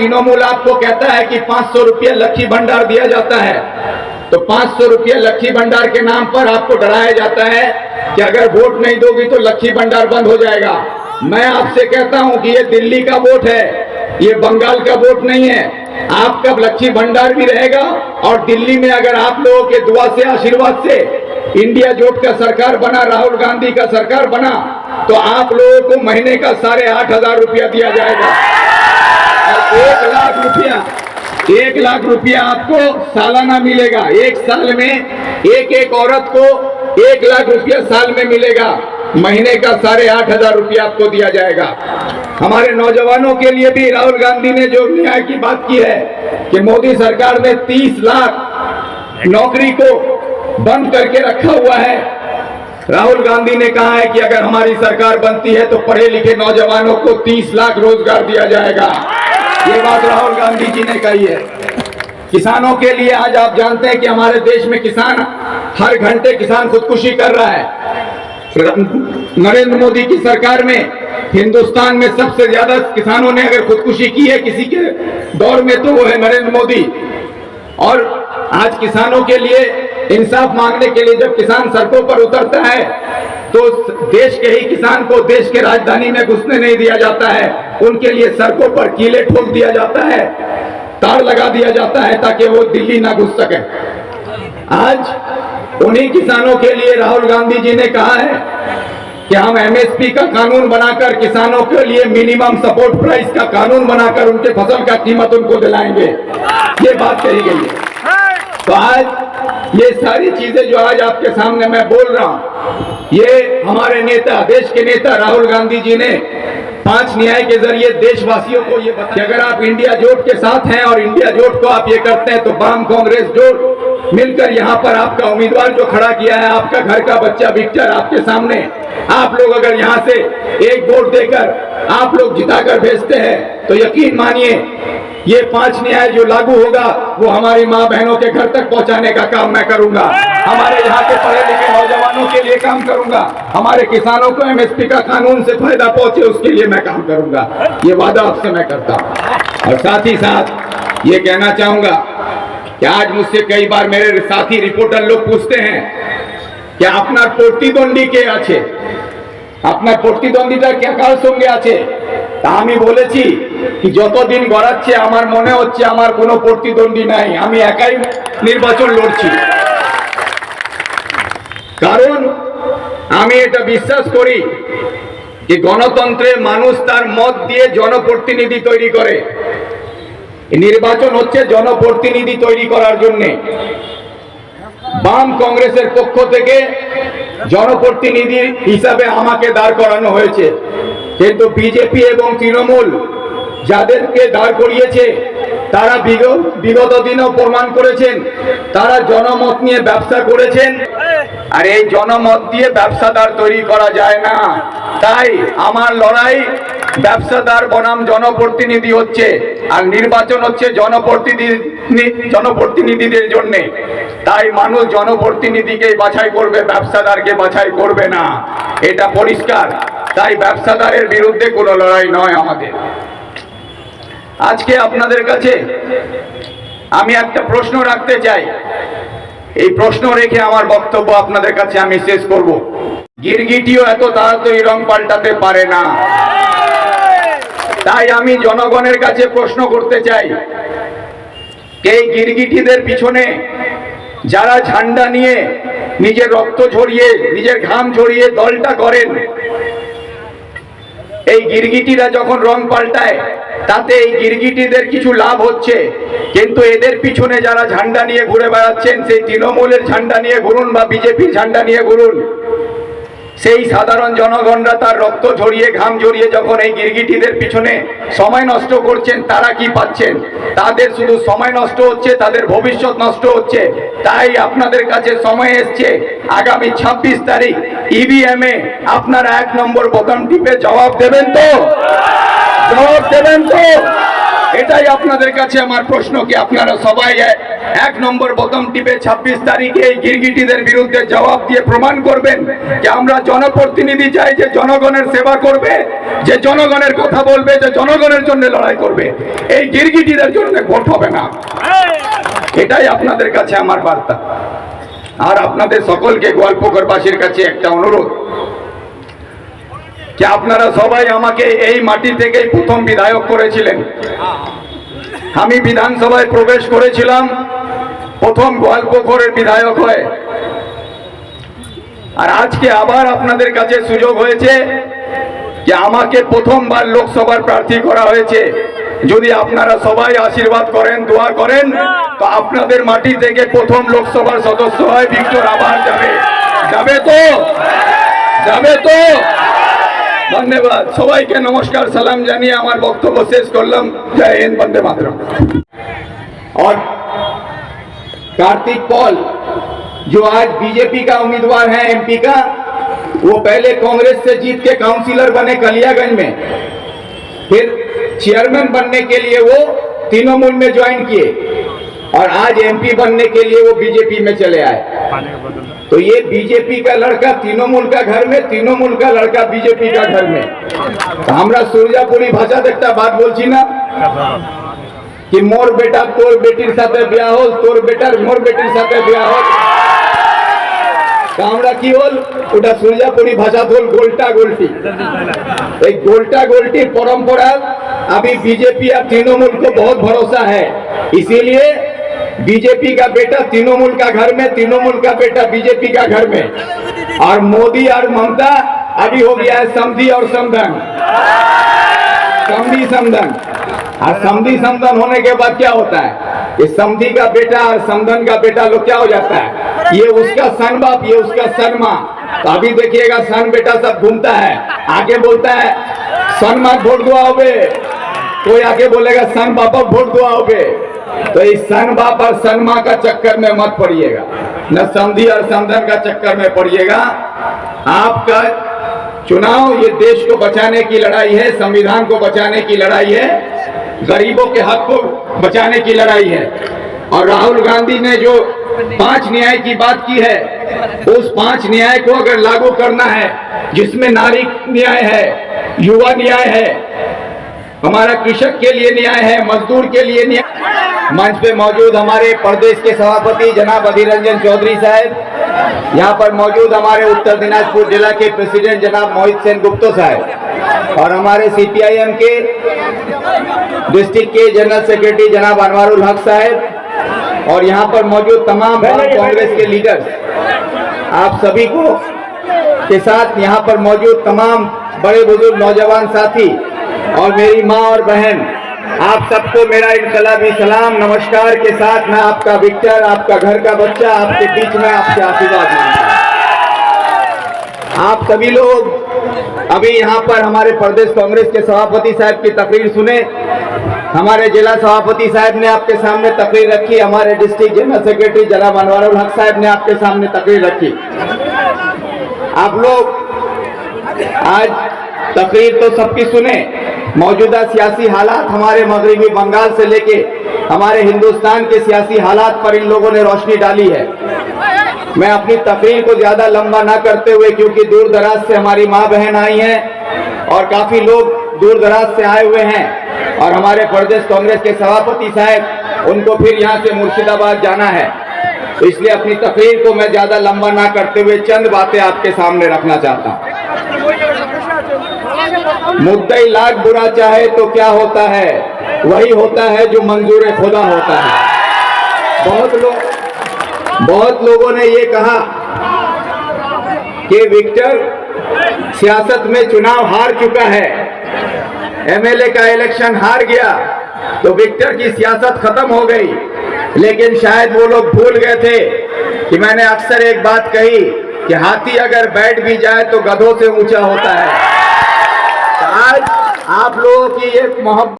तृणमूल आपको कहता है कि 500 रुपये लक्ष्मी भंडार दिया जाता है, तो 500 रुपये लक्ष्मी भंडार के नाम पर आपको डराया जाता है कि अगर वोट नहीं दोगी तो लक्ष्मी भंडार बंद हो जाएगा। मैं आपसे कहता हूं कि ये दिल्ली का वोट है, ये बंगाल का वोट नहीं है। आपका लक्ष्मी भंडार भी रहेगा और दिल्ली में अगर आप लोगों के दुआ से, आशीर्वाद से इंडिया जोट का सरकार बना, राहुल गांधी का सरकार बना, तो आप लोगों को महीने का 8,500 रुपया दिया जाएगा और 1 लाख रुपया आपको सालाना मिलेगा। एक साल में एक औरत को 1 लाख रुपया साल में मिलेगा, महीने का 8,500 रुपया आपको दिया जाएगा। हमारे नौजवानों के लिए भी राहुल गांधी ने जो न्याय की बात की है कि मोदी सरकार ने 30 लाख नौकरी को बंद करके रखा हुआ है। राहुल गांधी ने कहा है कि अगर हमारी सरकार बनती है तो पढ़े लिखे नौजवानों को 30 लाख रोजगार दिया जाएगा। ये बात राहुल गांधी जी ने कही है। किसानों के लिए आज आप जानते हैं कि हमारे देश में किसान हर घंटे किसान खुदकुशी कर रहा है। नरेंद्र मोदी की सरकार में हिंदुस्तान में सबसे ज्यादा किसानों ने अगर खुदकुशी की है किसी के दौर में तो वो है नरेंद्र मोदी। और आज किसानों के लिए इंसाफ मांगने के लिए जब किसान सड़कों पर उतरता है तो देश के ही किसान को देश के राजधानी में घुसने नहीं दिया जाता है, उनके लिए सड़कों पर कीले ठोक दिया जाता है, तार लगा दिया जाता है ताकि वो दिल्ली ना घुस सके। आज उन्हीं किसानों के लिए राहुल गांधी जी ने कहा है कि हम एमएसपी का कानून बनाकर किसानों के लिए मिनिमम सपोर्ट प्राइस का कानून बनाकर उनके फसल का कीमत उनको दिलाएंगे। ये बात कही गई है। तो आज ये सारी चीजें जो आज आपके सामने मैं बोल रहा हूं, ये हमारे नेता, देश के नेता राहुल गांधी जी ने 5 न्याय के जरिए देशवासियों को ये बताया कि अगर आप इंडिया जोट के साथ हैं और इंडिया जोट को आप ये करते हैं तो वाम कांग्रेस जोट मिलकर यहाँ पर आपका उम्मीदवार जो खड़ा किया है, आपका घर का बच्चा विक्टर आपके सामने, आप लोग अगर यहाँ से एक वोट देकर आप लोग जिताकर भेजते हैं तो यकीन मानिए ये 5 न्याय जो लागू होगा वो हमारी माँ बहनों के घर तक पहुंचाने का काम मैं करूंगा। हमारे यहाँ के पढ़े लिखे नौजवानों के लिए काम करूंगा, हमारे किसानों को एमएसपी का कानून से फायदा पहुंचे उसके लिए मैं काम करूंगा। ये वादा आपसे मैं करता हूं। और साथ ही साथ ये कहना चाहूंगा कि आज मुझसे कई बार मेरे साथी रिपोर्टर लोग पूछते हैं कि আপনার প্রতিদ্বন্দ্বী কে আছে, আপনার প্রতিদ্বন্দ্বীটা কে কার সঙ্গে আছে। তা আমি বলেছি कि যতদিন গড়াচ্ছে আমার মনে হচ্ছে আমার কোনো প্রতিদ্বন্দ্বী নাই, আমি একাই নির্বাচন লড়ছি। কারণ আমি এটা বিশ্বাস করি যে গণতন্ত্রে মানুষ তার মত দিয়ে জনপ্রতিনিধি তৈরি করে। নির্বাচন হচ্ছে জনপ্রতিনিধি তৈরি করার জন্য। বাম কংগ্রেসের পক্ষ থেকে জনপ্রতিনিধি হিসাবে আমাকে দাঁড় করানো হয়েছে, কিন্তু বিজেপি এবং তৃণমূল যাদেরকে দাঁড় করিয়েছে তারা বিগত দিনেও প্রমাণ করেছেন তারা জনমত নিয়ে ব্যবসা করেছেন। আর এই জনমত দিয়ে ব্যবসাদার তৈরি করা যায় না। তাই আমার লড়াই ব্যবসাদার বনাম জনপ্রতিনিধি হচ্ছে, আর নির্বাচন হচ্ছে জনপ্রতিনিধিদের জন্য। তাই মানুষ জনপ্রতিনিধিকে বাছাই করবে, ব্যবসাদারকে বাছাই করবে না, এটা পরিষ্কার। তাই ব্যবসাদারের বিরুদ্ধে কোনো লড়াই নয় আমাদের। আজকে আপনাদের কাছে আমি একটা প্রশ্ন রাখতে চাই, এই প্রশ্ন রেখে আমার বক্তব্য আপনাদের কাছে আমি শেষ করব। গিরগিটিও এত তাড়াতাড়ি রং পাল্টাতে পারে না। তাই আমি জনগণের কাছে প্রশ্ন করতে চাই, এই গিরগিটিদের পিছনে যারা ঝান্ডা নিয়ে নিজের রক্ত ঝরিয়ে নিজের ঘাম ঝরিয়ে দলটা করেন, এই গিরগিটিরা যখন রং পাল্টায় তাতে এই গিরগিটিদের কিছু লাভ হচ্ছে, কিন্তু এদের পিছনে যারা ঝান্ডা নিয়ে ঘুরে বেড়াচ্ছেন, সেই তৃণমূলের ঝান্ডা নিয়ে ঘুরুন বা বিজেপির ঝান্ডা নিয়ে ঘুরুন, সেই সাধারণ জনগণরা তার রক্ত ঝরিয়ে ঘাম ঝরিয়ে যখন এই গিরগিটিদের পিছনে সময় নষ্ট করছেন, তারা কি পাচ্ছেন? তাদের শুধু সময় নষ্ট হচ্ছে, তাদের ভবিষ্যৎ নষ্ট হচ্ছে। তাই আপনাদের কাছে সময় এসছে, আগামী 26 তারিখ ইভিএম এ আপনারা 1 নম্বর বোতাম টিপে জবাব দেবেন তো? জবাব দেবেন তো? এটাই আপনাদের কাছে আমার প্রশ্ন, কি আপনারা সবাই এক নম্বর বোতাম টিপে 26 তারিখে এই গিরগিটিদের বিরুদ্ধে জবাব দিয়ে প্রমাণ করবেন যে আমরা জনপ্রতিনিধি চাই, যে জনগণের সেবা করবে, যে জনগণের কথা বলবে, যে জনগণের জন্য লড়াই করবে। এই গিরগিটিদের জন্য ভোট হবে না, এটাই আপনাদের কাছে আমার বার্তা। আর আপনাদের সকলকে গোয়ালপুকুরবাসীর কাছে একটা অনুরোধ, যে আপনারা সবাই আমাকে এই মাটি থেকেই প্রথম বিধায়ক করেছিলেন। আমি বিধানসভায় প্রবেশ করেছিলাম প্রথম গোয়ালপুকুরের বিধায়ক হয়ে, আর আজকে আবার আপনাদের কাছে সুযোগ হয়েছে যে আমাকে প্রথমবার লোকসভার প্রার্থী করা হয়েছে। যদি আপনারা সবাই আশীর্বাদ করেন, দোয়া করেন, তো আপনাদের মাটি থেকে প্রথম লোকসভার সদস্য হয় ভিক্টর আবার যাবে। যাবে তো? যাবে তো? ধন্যবাদ সবাইকে, নমস্কার, সালাম জানিয়ে আমার বক্তব্য শেষ করলাম। জয় হিंद, वंदे मातरम। और कार्तिक पॉल जो आज बीजेपी का उम्मीदवार है एमपी का, वो पहले कांग्रेस से जीत के काउंसिलर बने कलियागंज में, फिर चेयरमैन बनने के लिए वो तृणमूल में ज्वाइन किए और आज एमपी बनने के लिए वो बीजेपी में चले आए। तो ये बीजेपी का लड़का तृणमूल का घर में, तृणमूल का लड़का बीजेपी का घर में। तो हमरा सूर्यापुरी भाषा देखता बात बोलছি না कि मोर बेटा तोर बेटीर साथे बिया होल, तोर बेटार मोर बेटीर साथे बिया होल। तो हमरा की होल, ওটা सूर्यापुरी भाषा बोल गोल्टा गोल्टी। एक गोल्टा गोल्टी परंपरा अभी बीजेपी और तृणमूल को बहुत भरोसा है, इसीलिए बीजेपी का बेटा तृणमूल का घर में, तृणमूल का बेटा बीजेपी का घर में। और मोदी और ममता अभी हो गया है समधी और समधन, समधी समधन। और समधी समधन होने के बाद क्या होता है, ये समधी का बेटा और समधन का बेटा लोग क्या हो जाता है, ये उसका सन बाप, ये उसका सन माँ। तो अभी देखिएगा सन बेटा सब घूमता है, आगे बोलता है सन माँ वोट दो आओगे, कोई आगे बोलेगा सन बापा वोट दो आओगे। तो इस सन बाप और सन माँ का चक्कर में मत पड़िएगा, न समधी और समधन का चक्कर में पड़िएगा। आपका चुनाव ये देश को बचाने की लड़ाई है, संविधान को बचाने की लड़ाई है, गरीबों के हक को बचाने की लड़ाई है। और राहुल गांधी ने जो 5 न्याय की बात की है, उस 5 न्याय को अगर लागू करना है, जिसमें नारी न्याय है, युवा न्याय है, हमारा कृषक के लिए न्याय है, मजदूर के लिए न्याय। मंच पे मौजूद हमारे प्रदेश के सभापति जनाब अधीर रंजन चौधरी साहब, यहाँ पर मौजूद हमारे उत्तर दिनाजपुर जिला के प्रेसिडेंट जनाब मोहित सेन गुप्ता साहब, और हमारे सीपीआईएम के डिस्ट्रिक्ट के जनरल सेक्रेटरी जनाब अनवारुल हक साहब, और यहाँ पर मौजूद तमाम कांग्रेस के लीडर्स, आप सभी को के साथ यहाँ पर मौजूद तमाम बड़े बुजुर्ग नौजवान साथी और मेरी माँ और बहन, आप सबको मेरा इनकलाबी सलाम नमस्कार के साथ मैं आपका विक्टर, आपका घर का बच्चा, आपके बीच में आपसे आशीर्वाद मांगता हूं। आप सभी लोग अभी यहाँ पर हमारे प्रदेश कांग्रेस के सभापति साहब की तकरीर सुने, हमारे जिला सभापति साहब ने आपके सामने तकरीर रखी, हमारे डिस्ट्रिक्ट जनरल सेक्रेटरी जनाब अनवारुल हक साहब ने आपके सामने तकरीर रखी। आप लोग आज तकरीर तो सबकी सुने, मौजूदा सियासी हालात हमारे मगरबी बंगाल से लेके हमारे हिंदुस्तान के सियासी हालात पर इन लोगों ने रोशनी डाली है। मैं अपनी तकरीर को ज्यादा लंबा ना करते हुए, क्योंकि दूर दराज से हमारी माँ बहन आई हैं और काफी लोग दूर दराज से आए हुए हैं, और हमारे प्रदेश कांग्रेस के सभापति साहब, उनको फिर यहाँ से मुर्शिदाबाद जाना है, तो इसलिए अपनी तकरीर को मैं ज्यादा लंबा ना करते हुए चंद बातें आपके सामने रखना चाहता हूँ। मुद्दई लाख बुरा चाहे तो क्या होता है, वही होता है जो मंजूर खुदा होता है। बहुत लोगों ने ये कहा कि विक्टर सियासत में चुनाव हार चुका है, एमएलए का इलेक्शन हार गया तो विक्टर की सियासत खत्म हो गई। लेकिन शायद वो लोग भूल गए थे कि मैंने अक्सर एक बात कही कि हाथी अगर बैठ भी जाए तो गधों से ऊंचा होता है। आज आप लोगों की एक मोहब्बत